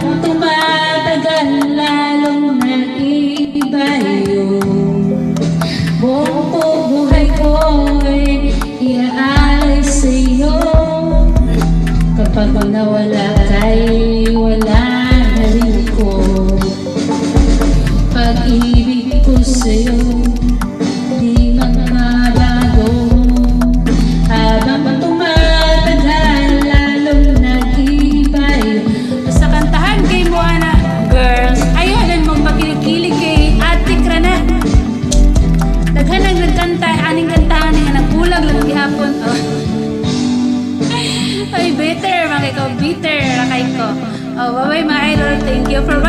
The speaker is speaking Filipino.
Habang tumatagal lalong nag-iiba yung buong buhay ko'y iaalay sa'yo. Kapag nawala ka'y wala na rin ko. Pag-ibig ko sa'yo di magbabago. Habang tumatagal lalong nag-iiba yung Basta kantahan kay Moana, girls. Ayaw mong pakikilig kay Ate Krana. Daghan ang nagkanta, aning kantahan nga nagbulag lang gihapon. Oh. Ay, better, makikaw, bitter, rakay ko. Oh, bye-bye mga idol. Thank you for watching.